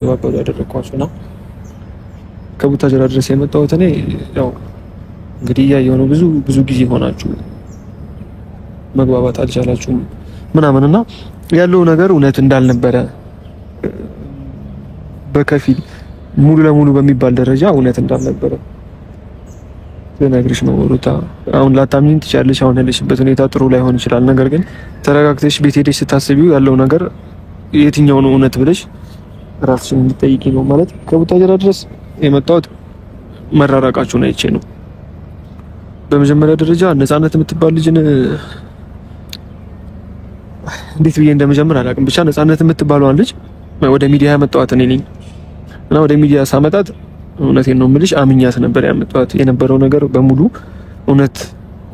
ባባሉ ያደረኳቸውና ከቡታጀራ ድረስ የመጣሁት እኔ ያው እንግዲህ ያየው ነው። ብዙ ጊዜ ሆናችሁ መግባባት አልቻላችሁም ምናምንና ያለው ነገር እውነት እንዳልነበረ በከፊል ሙሉ ለሙሉ በሚባል ደረጃ እውነት እንዳልነበረ ለነገርሽ ነው ሩታ። አሁን ላታምኚኝ ትችያለሽ። አሁን ያለሽበት ሁኔታ ጥሩ ላይሆን ይችላል። ነገር ግን ተረጋግተሽ ቤት ሄደሽ ስታስቢው ያለው ነገር የትኛው ነው እውነት ብለሽ ራስሽን እንድትጠይቂ ነው። ማለት ከቡታጀራ ድረስ የመጣሁት መራራቃችሁን አይቼ ነው። በመጀመሪያ ደረጃ ነፃነት የምትባል ልጅን እንዴት ብዬ እንደመጀመር አላውቅም። ብቻ ነፃነት የምትባለዋን ልጅ ወደ ሚዲያ ያመጣኋት እኔ ነኝ እና ወደ ሚዲያ ሳመጣት እውነቴን ነው የምልሽ አምኛት ነበር ያመጣኋት። የነበረው ነገር በሙሉ እውነት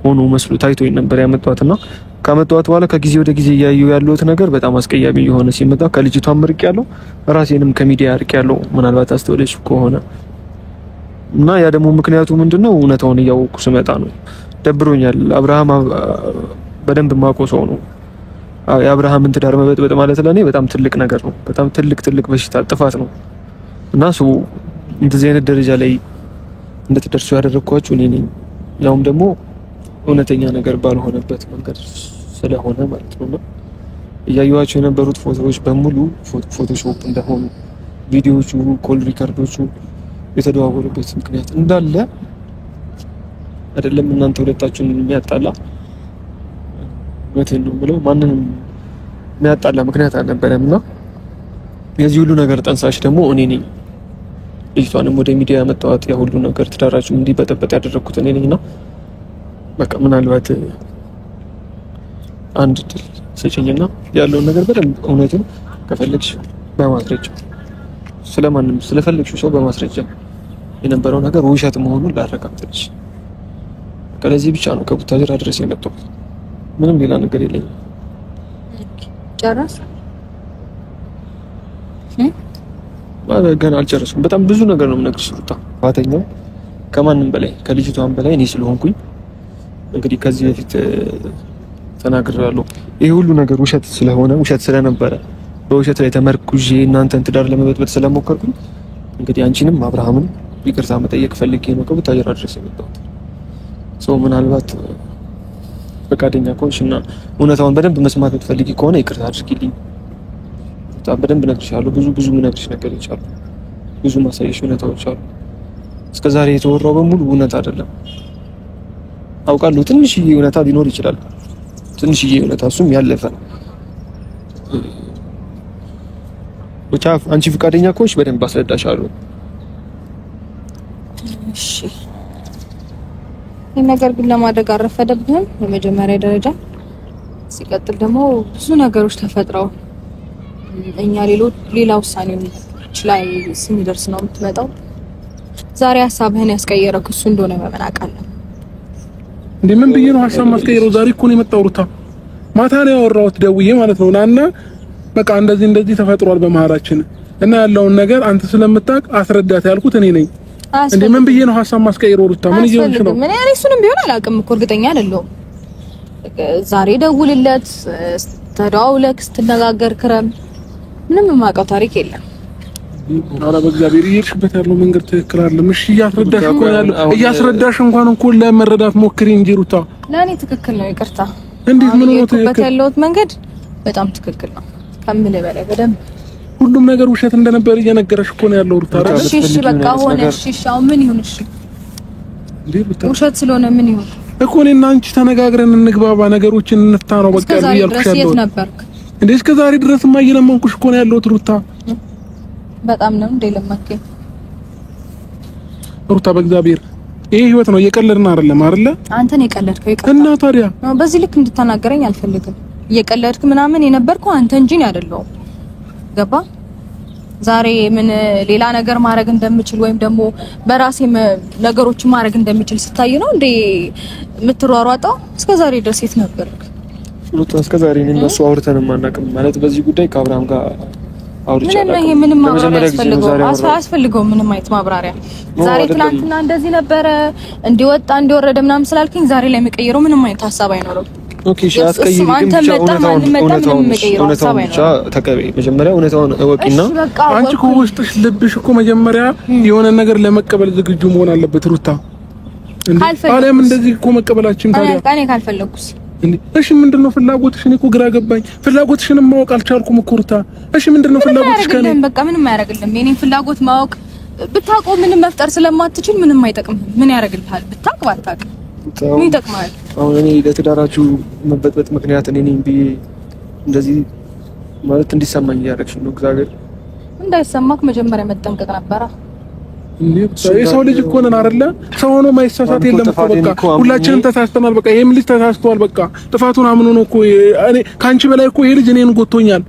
ሆኖ መስሎ ታይቶኝ ነበር ያመጣኋትና ካመጣኋት በኋላ ከጊዜ ወደ ጊዜ እያየሁ ያለሁት ነገር በጣም አስቀያሚ የሆነ ሲመጣ ከልጅቷም ርቅ ያለው ራሴንም ከሚዲያ ርቅ ያለው ምናልባት አስተውለሽ ከሆነ እና ያ ደግሞ ምክንያቱ ምንድነው? እውነታውን እያወቅኩ ስመጣ ነው። ደብሮኛል። አብርሃም በደንብ የማውቀው ሰው ነው። የአብርሃምን ትዳር መበጥበጥ ማለት ለኔ በጣም ትልቅ ነገር ነው። በጣም ትልቅ በሽታ ጥፋት ነው እና ሰው እንደዚህ አይነት ደረጃ ላይ እንድትደርሱ ያደረኳችሁ እኔ ነኝ። ያውም ደግሞ እውነተኛ ነገር ባልሆነበት መንገድ ስለሆነ ማለት ነውና እያየኋቸው የነበሩት ፎቶዎች በሙሉ ፎቶሾፕ እንደሆኑ ቪዲዮዎቹ፣ ኮል ሪከርዶቹ የተደዋወሉበት ምክንያት እንዳለ አይደለም እናንተ ሁለታችሁን የሚያጣላ እውነቴን ነው የምለው ማንንም የሚያጣላ ምክንያት አልነበረምና የዚህ ሁሉ ነገር ጠንሳሽ ደግሞ እኔ ነኝ። ልጅቷንም ወደ ሚዲያ ያመጣኋት ያ ሁሉ ነገር ትዳራችሁ እንዲበጠበጥ ያደረኩት እኔ ነኝና በቃ ምናልባት አንድ ድል ስጪኝና ያለውን ነገር በደንብ እውነቱን ከፈለግሽ በማስረጃ ስለማንም ስለፈለግሽው ሰው በማስረጃ የነበረው ነገር ውሸት መሆኑን ላረጋግጥልሽ። ከለዚህ ብቻ ነው ከቡታጀራ ድረስ የመጣሁት። ምንም ሌላ ነገር የለኝም። ጨረስ ገና አልጨረስኩም። በጣም ብዙ ነገር ነው የምነግርሽ ሩታ። ፋተኛው ከማንም በላይ ከልጅቷም በላይ እኔ ስለሆንኩኝ እንግዲህ ከዚህ በፊት ተናግሬያለሁ። ይሄ ሁሉ ነገር ውሸት ስለሆነ ውሸት ስለነበረ በውሸት ላይ ተመርኩዤ እናንተን ትዳር ለመበጥበጥ ስለሞከርኩኝ እንግዲህ አንቺንም አብርሃምን ይቅርታ መጠየቅ ፈልጌ ነው ከቡታጀራ ድረስ የመጣሁት። ምናልባት ፈቃደኛ ከሆንሽና እውነታውን በደንብ መስማት የምትፈልጊ ከሆነ ይቅርታ አድርጊልኝ። በደንብ እነግርሻለሁ። ብዙ የምነግርሽ ነገሮች አሉ። ብዙ ማሳየሽ እውነታዎች አሉ። እስከዛሬ የተወራው በሙሉ እውነት አይደለም አውቃለሁ። ትንሽዬ እውነታ ሊኖር ይችላል። ትንሽዬ እውነታ እሱም ያለፈ ነው። ብቻ አንቺ ፈቃደኛ ከሆንሽ በደንብ አስረዳሻለሁ። እሺ። ይሄ ነገር ግን ለማድረግ አረፈደብህም በመጀመሪያ ደረጃ። ሲቀጥል ደግሞ ብዙ ነገሮች ተፈጥረው እኛ ሌላ ውሳኔዎች ላይ ስንደርስ ነው የምትመጣው። ዛሬ ሀሳብህን ያስቀየረው እሱ እንደሆነ መመናቀለ እንዴ? ምን ብዬ ነው ሀሳብ ማስቀየረው? ዛሬ እኮ ነው የመጣው ሩታ። ማታ ነው ያወራሁት ደውዬ ማለት ነው። ናና በቃ እንደዚህ ተፈጥሯል በመሃላችን እና ያለውን ነገር አንተ ስለምታውቅ አስረዳት ያልኩት እኔ ነኝ። እንዴ ምን ብዬ ነው ሀሳብ ማስቀየረው ሩታ? ምን ይሆንሽ ነው? ምን ያኔ እሱንም ቢሆን አላውቅም እኮ እርግጠኛ አይደለሁም። ዛሬ ደውልለት፣ ተደዋውለክ ስትነጋገር ክረም ምንም የማውቀው ታሪክ የለም። አረ በእግዚአብሔር እየሄድሽበት ያለው መንገድ ትክክል አይደለም። እሺ እያስረዳሽ እንኳን እኮ ለመረዳት ሞክሪ እንጂ ሩታ። ለኔ ትክክል ነው። ይቅርታ። እንዴት ምን ነው ትክክል ያለው መንገድ በጣም ትክክል ነው ከምልህ በላይ በደንብ ሁሉም ነገር ውሸት እንደነበር እየነገረሽ እኮ ነው ያለው ሩታ። እሺ በቃ ሆነ። እሺ አሁን ምን ይሁን? እሺ ውሸት ስለሆነ ምን ይሁን እኮ እኔና አንቺ ተነጋግረን እንግባባ፣ ነገሮችን እንፍታ ነው በቃ ያልኩሽ ያለው። እንዴ እስከ ዛሬ ድረስማ እየለመንኩሽ እኮ ነው ያለሁት ሩታ። በጣም ነው እንደ ለማከኝ ሩታ። በእግዚአብሔር ይሄ ህይወት ነው፣ እየቀለድን አይደለም አይደለ? አንተ ነው የቀለድከው። ይቀርታ እና ታዲያ በዚህ ልክ እንድትናገረኝ አልፈልግም። እየቀለድክ ምናምን የነበርከው አንተ እንጂ ነው አይደለም። ገባ? ዛሬ ምን ሌላ ነገር ማድረግ እንደምችል ወይም ደግሞ በራሴ ነገሮችን ማድረግ እንደምችል ስታይ ነው እንዴ የምትሯሯጠው? እስከ ዛሬ ድረስ የት ነበርክ? ሩታ እስከዛሬ እነሱ አውርተን ማናውቅም ማለት በዚህ ጉዳይ ከአብርሃም ጋር አውርቻለሁ። ምንም ማብራሪያ አያስፈልገውም። ምንም አይነት ማብራሪያ ዛሬ ትናንትና እንደዚህ ነበረ እንዲወጣ እንዲወረደ ምናምን ስላልከኝ ዛሬ ላይ የሚቀየረው ምንም አይነት ሀሳብ አይኖርም። ኦኬ ሻስቀይም ብቻ እውነታውን ብቻ ተቀበይ። መጀመሪያ እውነታውን እወቂና አንቺ እኮ ውስጥሽ ልብሽ እኮ መጀመሪያ የሆነ ነገር ለመቀበል ዝግጁ መሆን አለበት ሩታ። እንዴ አለም እንደዚህ እኮ መቀበላችን ታዲያ እኔ ካልፈለኩስ እሺ ምንድነው ፍላጎትሽ? እኔ እኮ ግራ ገባኝ። ፍላጎትሽን ማወቅ አልቻልኩም እኮ ሩታ። እሺ ምንድነው ፍላጎትሽ? ከኔ በቃ ምንም አያደርግልም። የኔን ፍላጎት ማወቅ ብታውቀው ምንም መፍጠር ስለማትችል ምንም አይጠቅም። ምን ያደርግልሃል? ብታውቅ ባታውቅ ምን ይጠቅማል? አሁን እኔ ለትዳራችሁ መበጥበጥ ምክንያት እኔ ነኝ ብዬ እንደዚህ ማለት እንዲሰማኝ እያደረግሽ ነው። እግዚአብሔር እንዳይሰማክ መጀመሪያ መጠንቀቅ ነበረ። የሰው ልጅ እኮ ነን አይደለ? ሰው ሆኖ ማይሳሳት የለም እኮ በቃ ሁላችንም ተሳስተናል። በቃ ይሄም ልጅ ተሳስቷል። በቃ ጥፋቱን አምኖ ነው እኮ እኔ ካንቺ በላይ እኮ ይሄ ልጅ እኔን ጎቶኛል።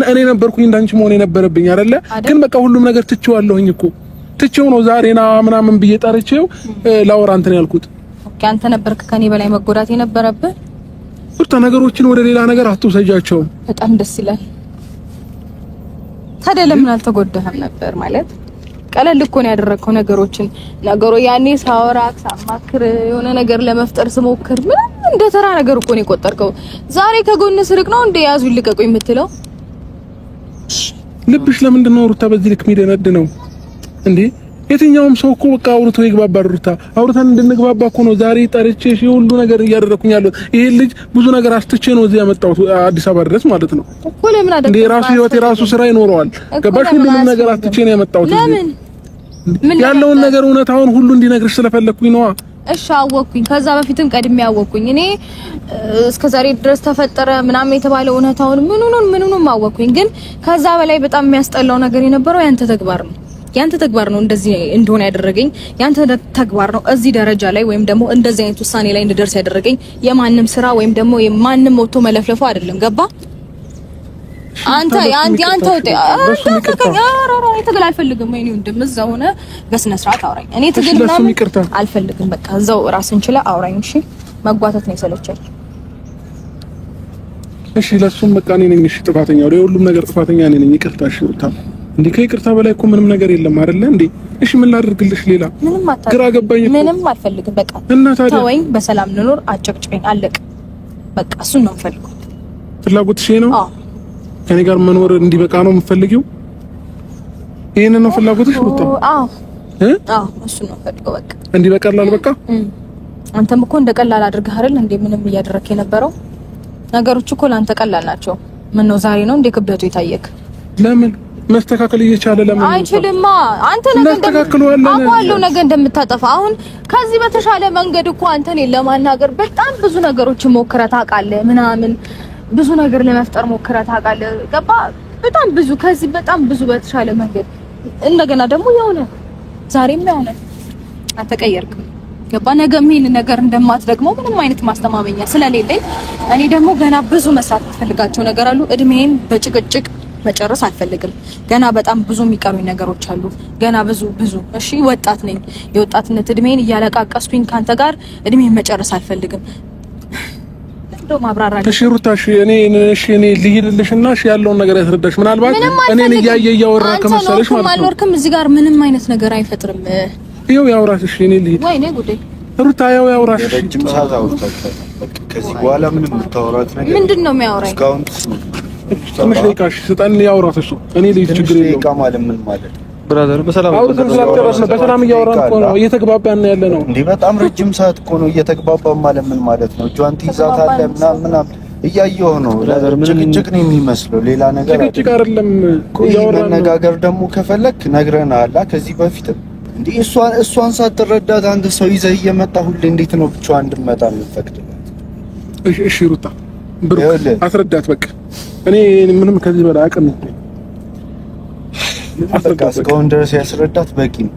እኔ ነበርኩኝ እንዳንቺ መሆን የነበረብኝ አይደለ? ግን በቃ ሁሉም ነገር ትቼዋለሁኝ እኮ ትቼው ነው ዛሬና ምናምን ብዬ ጠርቼው ላወራ እንትን ያልኩት። ኦኬ አንተ ነበርክ ከኔ በላይ መጎዳት የነበረብህ። ሩታ ነገሮችን ወደ ሌላ ነገር አትውሰጃቸው። በጣም ደስ ይላል። ታዲያ ለምን አልተጎዳህም ነበር ማለት? ቀለል እኮ ነው ያደረግከው ነገሩ ያኔ ሳወራክ ሳማክር የሆነ ነገር ለመፍጠር ስሞክር ምን እንደ ተራ ነገር እኮ ነው የቆጠርከው። ዛሬ ከጎን ስርቅ ነው እንደ ያዙ ይልቀቁ የምትለው። ልብሽ ለምንድን ነው ሩታ በዚህ ልክ የሚደነድ ነው እንዴ? የትኛውም ሰው እኮ በቃ አውርቶ ይግባባል። ሩታ አውርተን እንድንግባባ እኮ ነው ዛሬ ጠርቼሽ ሁሉ ነገር እያደረኩኝ ያለው። ይሄ ልጅ ብዙ ነገር አስጥቼ ነው እዚህ ያመጣሁት አዲስ አበባ ድረስ ማለት ነው እኮ። ለምን አደረክ እንዴ? ራሱ ህይወት የራሱ ስራ ይኖረዋል። ገባሽ? ሁሉንም ነገር አስጥቼ ነው ያመጣሁት። ለምን ያለውን ነገር እውነታውን ሁሉ እንዲነግርሽ ስለፈለኩኝ ነው። እሺ አወኩኝ። ከዛ በፊትም ቀድሜ ያወኩኝ። እኔ እስከዛሬ ድረስ ተፈጠረ ምናምን የተባለው እውነታውን ምኑንም አወኩኝ። ግን ከዛ በላይ በጣም የሚያስጠላው ነገር የነበረው ያንተ ተግባር ነው እንደዚህ እንደሆነ ያደረገኝ። ያንተ ተግባር ነው እዚህ ደረጃ ላይ ወይም ደግሞ እንደዚህ አይነት ውሳኔ ላይ እንድደርስ ያደረገኝ። የማንም ስራ ወይም ደግሞ የማንም ሞቶ መለፍለፉ አይደለም። ገባ? አንተ ትግል አልፈልግም። እኔ እንደምዛ ሆነ በስነ ስርዓት አውራኝ። እኔ ትግል ምናምን አልፈልግም። በቃ እዛው ራስን ችላ አውራኝ። እሺ መጓተት ነው የሰለቸኝ። እሺ ለሱም በቃ እኔ ነኝ እሺ ጥፋተኛው፣ ለሁሉም ነገር ጥፋተኛ እኔ ነኝ። ይቅርታ እሺ ሩታ። እንዴ ከይቅርታ በላይ እኮ ምንም ነገር የለም አይደለ እንዴ? እሺ ምን ላድርግልሽ? ሌላ ግራ ገባኝ እኮ። ምንም አልፈልግም። በቃ ተወኝ፣ በሰላም እንኖር፣ አጨቅጭቀኝ፣ አለቅ። በቃ እሱን ነው የምፈልገው። ፍላጎትሽ ነው? አዎ ከኔ ጋር መኖር እንዲበቃ ነው የምፈልጊው? ይሄን ነው ፍላጎትሽ ሩታ? አዎ እሱን ነው የምፈልገው። በቃ እንዲበቃላል። በቃ አንተም እኮ እንደቀላል አድርገህ አይደል እንዴ ምንም እያደረክ የነበረው? ነገሮች እኮ ላንተ ቀላል ናቸው። ምን ነው ዛሬ ነው እንዴ ክብደቱ የታየክ? ለምን መስተካከል እየቻለ ለምን አይችልማ? አንተ ነገ እንደምታጠፋ አሁን ከዚህ በተሻለ መንገድ እኮ አንተ እኔን ለማናገር በጣም ብዙ ነገሮችን ሞክረህ ታውቃለህ ምናምን ብዙ ነገር ለመፍጠር ሞክረህ ታውቃለህ። ገባ? በጣም ብዙ ከዚህ በጣም ብዙ በተሻለ መንገድ እንደገና ደግሞ የሆነ ዛሬም የሆነ አልተቀየርክም። ገባ? ነገም ይሄን ነገር እንደማትደግመው ምንም አይነት ማስተማመኛ ስለሌለኝ እኔ ደግሞ ገና ብዙ መስራት የምፈልጋቸው ነገር አሉ። እድሜን በጭቅጭቅ መጨረስ አልፈልግም። ገና በጣም ብዙ የሚቀሩኝ ነገሮች አሉ። ገና ብዙ እሺ ወጣት ነኝ። የወጣትነት እድሜን እያለቃቀስኩኝ ካንተ ጋር እድሜን መጨረስ አልፈልግም። እንደው ማብራራ እሺ ሩታ እኔ ልሂድልሽና እሺ ያለውን ነገር ያስረዳሽ። ምናልባት እኔን እያወራ ከመሰለሽ ማለት ነው አልወርክም። እዚህ ጋር ምንም አይነት ነገር አይፈጥርም። ይኸው ያውራሽ። እሺ እኔ ልሂድ። ወይኔ ጉዴ ሩታ ያው ያውራሽ። ረጅም ሰዓት አውርታችኋል። ከዚህ በኋላ ምንም የምታወራት ነገር ምንድነው የሚያወራኝ? እስካሁን ትንሽ ደቂቃሽ ስጠን ያውራት እሱ። እኔ ልሂድ ችግር የለውም። ደቂቃ ማለት ምን ማለት ብራዘር? በሰላም እያወራን እኮ ነው እየተግባባን ያለ ነው እንዴ? በጣም ረጅም ሰዓት እኮ ነው እየተግባባን ማለት ምን ማለት ነው? እጇን ትይዛታለህ ምናምን እያየሁ ነው። ጭቅጭቅ ነው የሚመስለው፣ ሌላ ነገር ጭቅጭቅ አይደለም እኮ እያወራን። መነጋገር ደግሞ ከፈለክ ነግረናል ከዚህ በፊት እንዴ። እሷን ሳትረዳት አንተ ሰው ይዘህ እየመጣ ሁሌ እንዴት ነው ብቻዋን እንድትመጣ የምትፈቅድላት? እሺ ሩታ ብሩክ አስረዳት በቃ። እኔ ምንም ከዚህ በላይ አቅም እስካሁን ድረስ ያስረዳት በቂ ነው።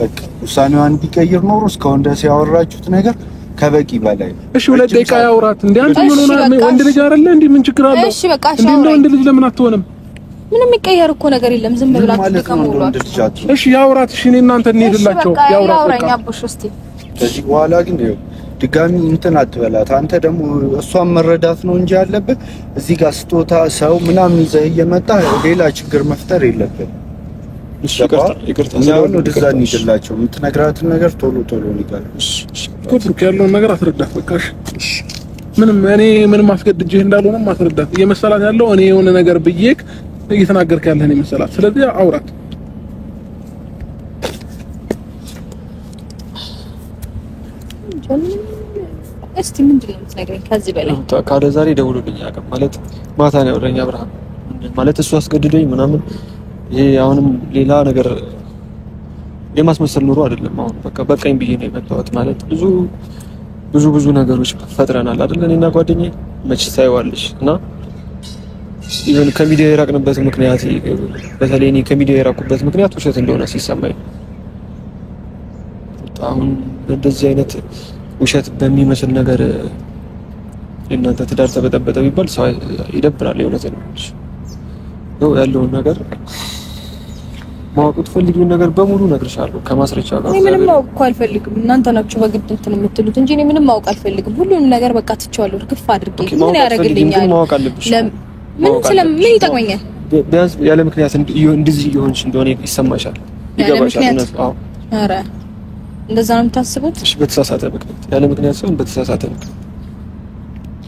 በቃ ውሳኔዋን እንዲቀይር ኖሮ እስካሁን ድረስ ያወራችሁት ነገር ከበቂ በላይ ነው። እሺ ሁለት ደቂቃ ያውራት እንዴ አንተ ምን ሆነ? ወንድ ልጅ አይደለ እንዴ? ምን ችግር አለው? እሺ በቃ እሺ ወንድ ልጅ ለምን አትሆንም? ምንም የሚቀየር እኮ ነገር የለም። ዝም ብላችሁ ተከሙሏት። እሺ ያውራት። እሺ እኔ እናንተ እንሄድላቸው ያውራት በቃ። ከዚህ በኋላ ግን ድጋሚ እንትን አትበላት። አንተ ደግሞ እሷን መረዳት ነው እንጂ ያለብህ እዚህ ጋር ስጦታ ሰው ምናምን ይዘህ እየመጣ ሌላ ችግር መፍጠር የለብህም። እሺ ይቅርታ ነው ወደዛ እንሂድላቸው። የምትነግራትን ነገር ቶሎ ንገር። እሺ ያለውን ነገር አስረዳት በቃ። እሺ ምንም እኔ ምንም አስገድጄህ እንዳልሆነ ማስረዳት እየመሰላት ያለው እኔ የሆነ ነገር ብዬክ እየተናገርክ ያለህ ነው መሰላት። ስለዚህ አውራት እስቲ ምንድነው የምትነግረኝ ከዚህ በላይ? ካለ ዛሬ ደውሎልኝ አያውቅም ማለት ማታ ነው ያወራኝ አብርሃም ማለት እሱ አስገድዶኝ ምናምን ይሄ አሁንም ሌላ ነገር የማስመሰል ኑሮ አይደለም። አሁን በቃ በቃኝ ብዬ ነው የመጣሁት ማለት ብዙ ነገሮች ፈጥረናል አይደል እኔና ጓደኛዬ መች ታይዋለሽ እና ኢቨን ከሚዲያ የራቅንበት ምክንያት በተለይ እኔ ከሚዲያ የራቁበት ምክንያት ውሸት እንደሆነ ሲሰማኝ አሁን እንደዚህ አይነት ውሸት በሚመስል ነገር እናንተ ትዳር ተበጠበጠ ቢባል ሰው ይደብራል። የእውነት ነው ያለውን ነገር ማወቅ ትፈልጊውን ነገር በሙሉ እነግርሻለሁ ከማስረጃ ጋር። እኔ ምንም ማወቅ እኮ አልፈልግም። እናንተ ናችሁ በግድ እንትን የምትሉት እንጂ እኔ ምንም ማወቅ አልፈልግም። ሁሉንም ነገር በቃ ትቼዋለሁ። ክፍ አድርጌ ምን ያደርግልኛል? ማወቅ አለብሽ። ምን ይጠቅመኛል? ቢያንስ ያለ ምክንያት እንደዚህ እየሆንሽ እንደሆነ ይሰማሻል፣ ይገባሻል። አዎ ኧረ እንደዛ ነው የምታስቡት? እሺ በተሳሳተ ምክንያት ያለ ምክንያት ሳይሆን በተሳሳተ ምክንያት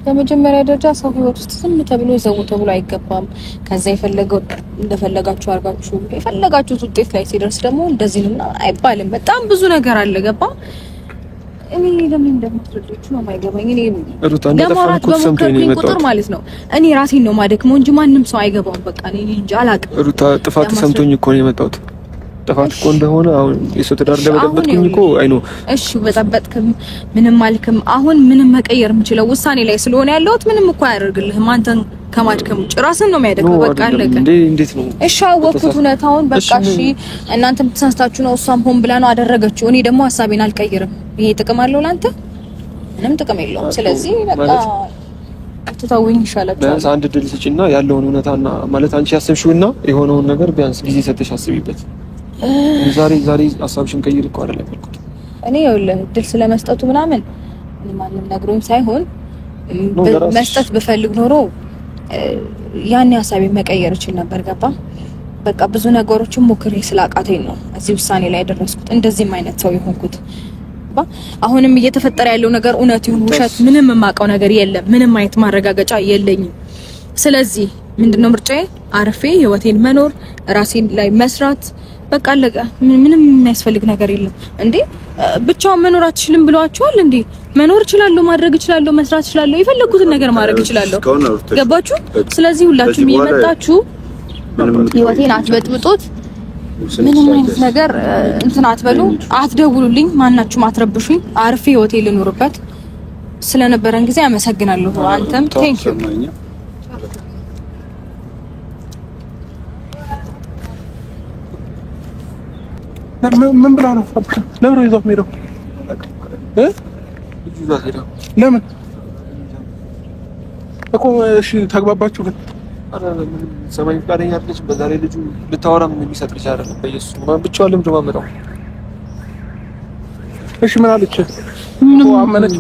በመጀመሪያ ደረጃ ሰው ህይወት ውስጥ ዝም ተብሎ ይዘው ተብሎ አይገባም። ከዛ የፈለገው እንደፈለጋችሁ አርጋችሁ የፈለጋችሁት ውጤት ላይ ሲደርስ ደግሞ እንደዚህ ነው አይባልም። በጣም ብዙ ነገር አለ። ገባ? እኔ ለምን እንደምትረዱት ነው የማይገባኝ። እኔ ሩታ እንደተፈንኩ ሰምቶኝ ነው ቁጥር ማለት ነው እኔ ራሴን ነው ማደክመው እንጂ ማንም ሰው አይገባውም። በቃ እኔ እንጃ አላውቅም። ሩታ ጥፋት ሰምቶኝ እኮ ነው የመጣሁት። ጥፋት እኮ እንደሆነ አሁን የሰው ትዳር እንደበጠበጥኩኝ እኮ አይኖ እሺ በጠበጥክም ምንም አልክም። አሁን ምንም መቀየር የምችለው ውሳኔ ላይ ስለሆነ ያለሁት ምንም እኮ አያደርግልህም። አንተን ከማድከም ውጭ ራስን ነው የሚያደክመው። በቃ አለቀ። እንዴት ነው? እሺ አወቅኩት እውነታውን። በቃ እሺ እናንተም ተሳስታችሁ ነው፣ እሷም ሆን ብላ ነው አደረገችው። እኔ ደግሞ ሐሳቤን አልቀይርም። ይሄ ጥቅም አለው ላንተ? ምንም ጥቅም የለውም። ስለዚህ በቃ ተታውኝ ይሻላል። ቢያንስ አንድ ድል ስጪና ያለውን እውነታና ማለት አንቺ ያሰብሽውና የሆነውን ነገር ቢያንስ ጊዜ ሰጥተሽ አስቢበት። ዛሬ ሀሳብሽን ቀይር እኮ አይደለም ያልኩት። እኔ ይኸውልህ ድል ስለመስጠቱ ምናምን ማንም ነግሮኝ ሳይሆን መስጠት ብፈልግ ኖሮ ያኔ ሀሳቤን መቀየር እችል ነበር። ገባ? በቃ ብዙ ነገሮችን ሞክሬ ስላቃተኝ ነው እዚህ ውሳኔ ላይ ያደረስኩት፣ እንደዚህም አይነት ሰው የሆንኩት። አሁንም እየተፈጠረ ያለው ነገር እውነት ይሁን ውሸት ምንም የማውቀው ነገር የለም። ምንም አይነት ማረጋገጫ የለኝም። ስለዚህ ምንድነው ምርጫዬ? አርፌ ህይወቴን መኖር፣ ራሴን ላይ መስራት። በቃ አለቀ። ምንም የሚያስፈልግ ነገር የለም። እንዴ ብቻውን መኖር አትችልም ብለዋቸዋል እንዴ? መኖር እችላለሁ፣ ማድረግ እችላለሁ፣ መስራት እችላለሁ፣ የፈለኩትን ነገር ማድረግ እችላለሁ። ገባችሁ? ስለዚህ ሁላችሁም እየመጣችሁ ህይወቴን አትበጥብጡት። ምንም አይነት ነገር እንትን አትበሉ፣ አትደውሉልኝ፣ ማናችሁም አትረብሹኝ። አርፌ ህይወቴን ልኖርበት። ስለነበረን ጊዜ አመሰግናለሁ። አንተም ቴንክ ዩ። ምን ብላ ነው? ለምን ነው ይዟት ሄደው? ለምን እኮ እሺ ተግባባችሁ ግን? ሰማኝ ፈቃደኛ አይደለች። በዛ ላይ ልጁ ልታወራ ምን የሚሰጥ ልጅ አይደለም። በኢየሱስ ማን ብቻዋን ለምንድን ነው የማመጣው? እሺ ምን አለች? ምን አመነች?